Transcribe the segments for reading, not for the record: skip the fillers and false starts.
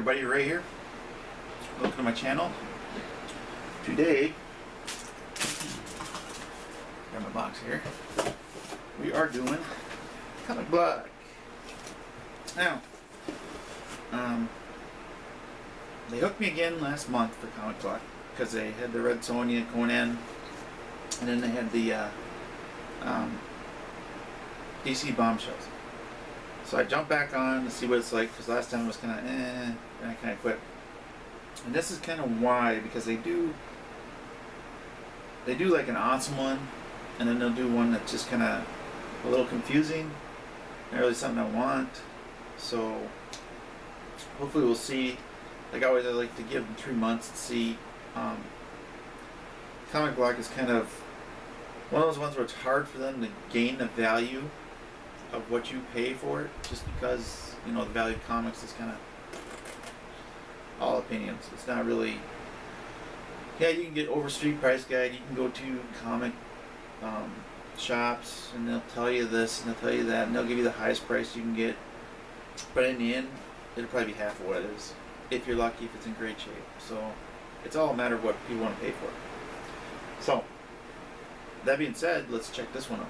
everybody, Ray here. Welcome to my channel. Today, got my box here. We are doing comic block. Now, they hooked me again last month for comic block because they had the Red Sonja going in, and then they had the DC Bombshells. So I jumped back on to see what it's like because last time it was kind of and I kind of quit. And this is kind of why, because they do like an awesome one, and then they'll do one that's just kind of a little confusing, not really something I want. So hopefully we'll see. Like always, I like to give them 3 months to see. Comic block is kind of one of those ones where it's hard for them to gain the value of what you pay for it, just because, you know, the value of comics is kind of all opinions. It's not really. Yeah, you can get over street price guide. You can go to comic shops and they'll tell you this and they'll tell you that, and they'll give you the highest price you can get. But in the end, it'll probably be half of what it is, if you're lucky, if it's in great shape. So it's all a matter of what people want to pay for it. So that being said, let's check this one out.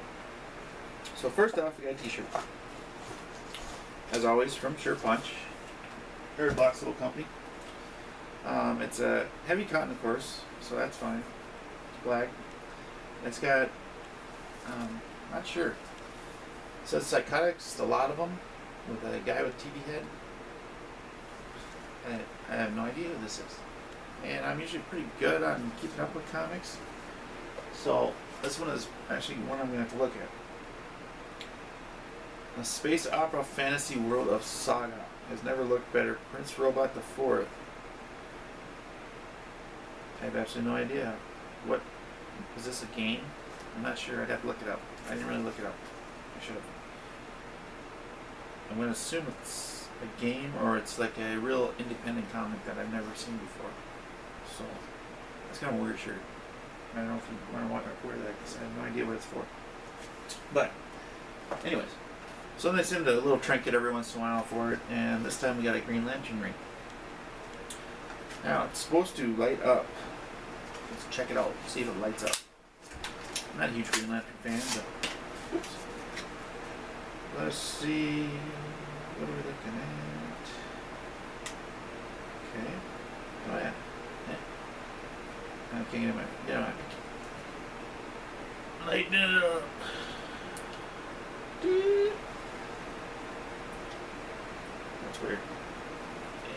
So first off, we got a t-shirt. As always, from Sure Punch. Nerd Block's little company. It's a heavy cotton, of course, so that's fine. It's black. It's got, not sure. It says Psychotics, a lot of them, with a guy with TV head. I have no idea who this is. And I'm usually pretty good on keeping up with comics. So this one is actually one I'm going to have to look at. A space opera fantasy world of saga has never looked better. Prince Robot the Fourth. I have absolutely no idea. What is this, a game? I'm not sure. I'd have to look it up. I didn't really look it up. I should have. I'm going to assume it's a game or it's like a real independent comic that I've never seen before. So that's kind of a weird shirt. I don't know if you want to wear that because I have no idea what it's for. But anyways. So they send a little trinket every once in a while for it, and this time we got a Green Lantern ring. Now, it's supposed to light up. Let's check it out, see if it lights up. I'm not a huge Green Lantern fan, but oops. Let's see. What are we looking at? Okay. Oh, yeah. I can't get my lighten it up. That's weird.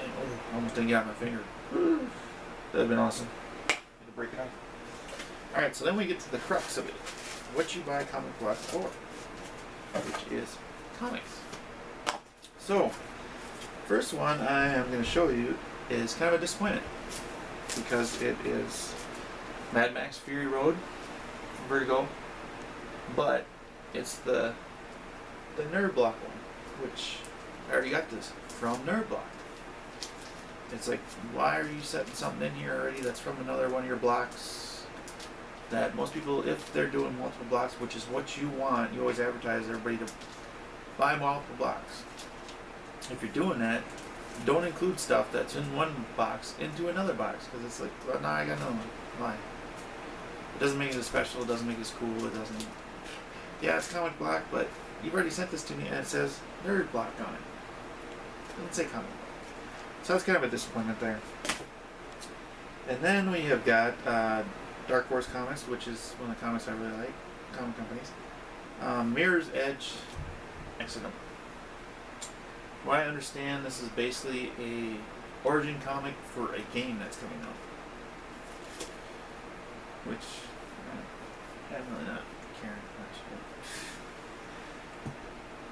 And, oh, almost didn't get out my finger. That'd have been awesome. Had to break it off. Alright, so then we get to the crux of it. What you buy comic block for, which is comics. So, first one I am going to show you is kind of a disappointment, because it is Mad Max Fury Road, Vertigo, but it's the Nerd Block one, which I already got this from Nerd Block. It's like, why are you setting something in here already that's from another one of your blocks that most people, if they're doing multiple blocks, which is what you want, you always advertise everybody to buy multiple blocks. If you're doing that, don't include stuff that's in one box into another box, because it's like, well, nah, I got no one. Why? It doesn't make it as special, it doesn't make it as cool, it doesn't. Yeah, it's comic block, but you've already sent this to me and it says Nerd Block on it. It doesn't say comic block. So that's kind of a disappointment there. And then we have got Dark Horse Comics, which is one of the comics I really like, comic companies. Mirror's Edge Accident. From what I understand, this is basically a origin comic for a game that's coming out. Which I'm really not caring much.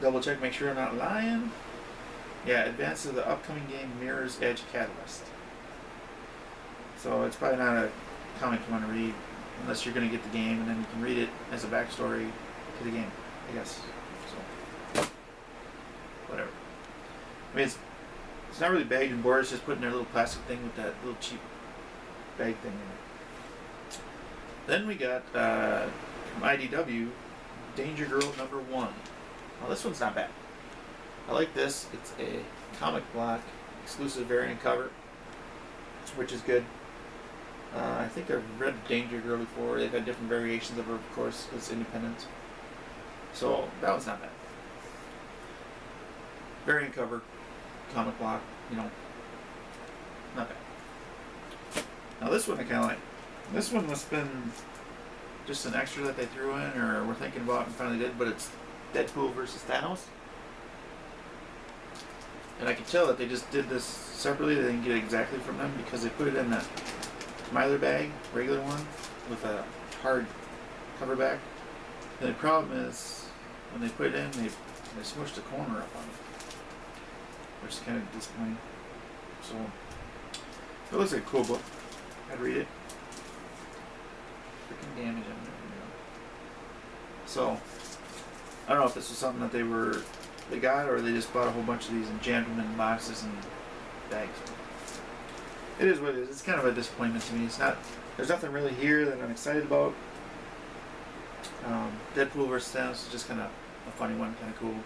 Double check, make sure I'm not lying. Yeah, advance of the upcoming game Mirror's Edge Catalyst. So it's probably not a comic you want to read unless you're going to get the game, and then you can read it as a backstory to the game, I guess. So, whatever. I mean, it's not really bagged and board, it's just putting their little plastic thing with that little cheap bag thing in it. Then we got from IDW, Danger Girl #1. Well, this one's not bad. I like this. It's a comic block exclusive variant cover, which is good. I think I've read Danger Girl before. They've had different variations of her, of course, because it's independent. So that was not bad. Variant cover, comic block, not bad. Now this one I kind of like. This one must have been just an extra that they threw in, or we're thinking about and finally did, but it's Deadpool versus Thanos. And I can tell that they just did this separately. They didn't get it exactly from them because they put it in that Mylar bag, regular one, with a hard cover back. And the problem is, when they put it in, they smushed the corner up on it, which is kind of disappointing. So, it looks like a cool book. I'd read it. Freaking damage on there. So, I don't know if this was something that they got, or they just bought a whole bunch of these and jammed them in boxes and bags. It is what it is. It's kind of a disappointment to me. There's nothing really here that I'm excited about. Deadpool vs. Thanos is just kind of a funny one, kind of cool.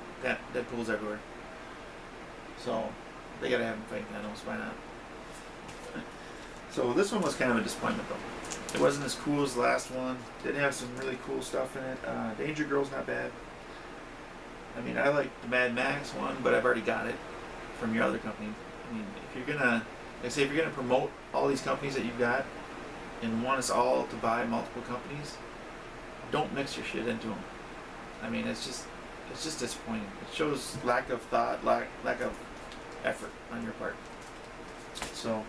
Deadpool's everywhere. So, they gotta have him fight Thanos, why not? So this one was kind of a disappointment though. It wasn't as cool as the last one. Did have some really cool stuff in it. Danger Girl's not bad. I mean, I like the Mad Max one, but I've already got it from your other company. I mean, if you're gonna, if you're gonna promote all these companies that you've got and want us all to buy multiple companies, don't mix your shit into them. I mean, it's just disappointing. It shows lack of thought, lack of effort on your part. So,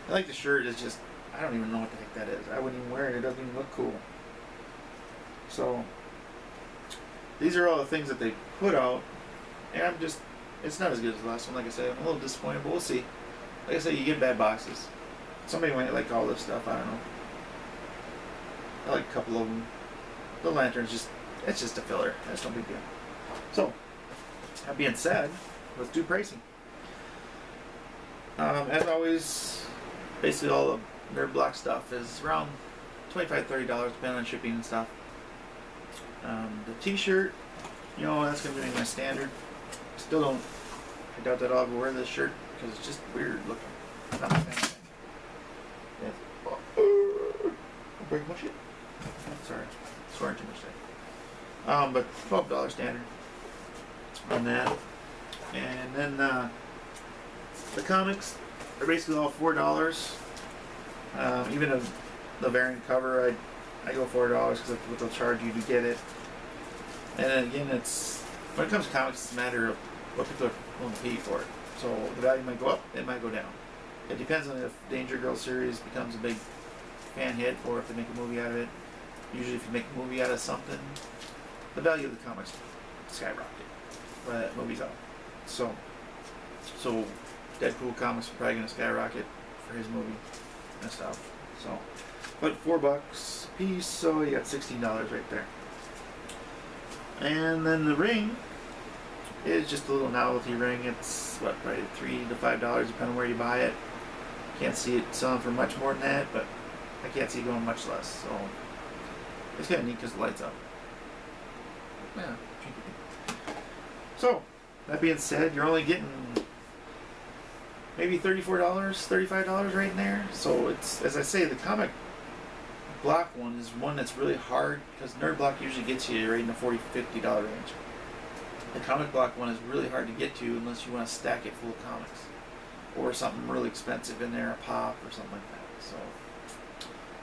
I like the shirt. It's just, I don't even know what the heck that is. I wouldn't even wear it. It doesn't even look cool. So, these are all the things that they put out, and it's not as good as the last one. Like I said, I'm a little disappointed, but we'll see. Like I said, you get bad boxes. Somebody might like all this stuff. I don't know. I like a couple of them. The lantern's it's just a filler. That's no big deal. So, that being said, let's do pricing. As always, basically all the Nerd Block stuff is around $25-$30, depending on shipping and stuff. The t-shirt, that's going to be my standard. I doubt that I'll ever wear this shirt because it's just weird looking. Not my fan. Yeah. Don't break my shit. Sorry, swearing too much today. But $12 standard on that. And then the comics are basically all $4. Even the variant cover, I go $4 because that's what they'll charge you to get it. And then again, when it comes to comics, it's a matter of what people are willing to pay for it. So the value might go up, it might go down. It depends on if Danger Girl series becomes a big fan hit or if they make a movie out of it. Usually if you make a movie out of something, the value of the comics skyrocket when that movie's out. So Deadpool comics are probably going to skyrocket for his movie and stuff. So, but $4 a piece, so you got $16 right there. And then the ring is just a little novelty ring. It's probably $3 to $5 depending on where you buy it. Can't see it selling for much more than that, but I can't see it going much less. So it's kind of neat because it lights up. Yeah. So that being said, you're only getting maybe $34, $35 right in there. So it's, as I say, the comic block one is one that's really hard because Nerd Block usually gets you right in the $40, $50 range. The comic block one is really hard to get to unless you want to stack it full of comics or something really expensive in there, a pop or something like that. So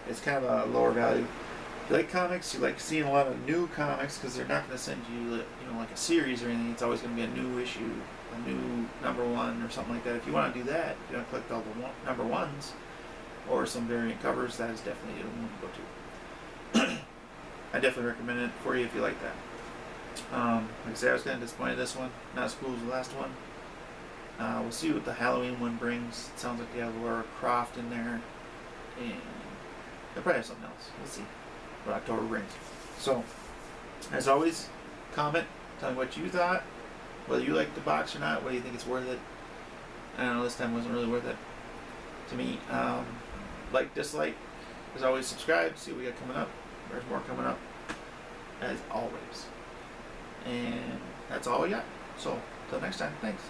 it's kind of a lower value. If you like comics, you like seeing a lot of new comics because they're not going to send you, like a series or anything. It's always going to be a new issue, a new #1 or something like that. If you want to do that, if you want to collect all the #1s or some variant covers, that is definitely the one to go to. I definitely recommend it for you if you like that. Like I said, I was kind of disappointed in this one. Not as cool as the last one. We'll see what the Halloween one brings. It sounds like they have Laura Croft in there. And they'll probably have something else. We'll see what October brings. So, as always, comment, tell me what you thought, whether you like the box or not, whether you think it's worth it. I don't know, this time wasn't really worth it to me. Like, dislike, as always, subscribe, see what we got coming up. There's more coming up, as always. And that's all we got. So, until next time, thanks.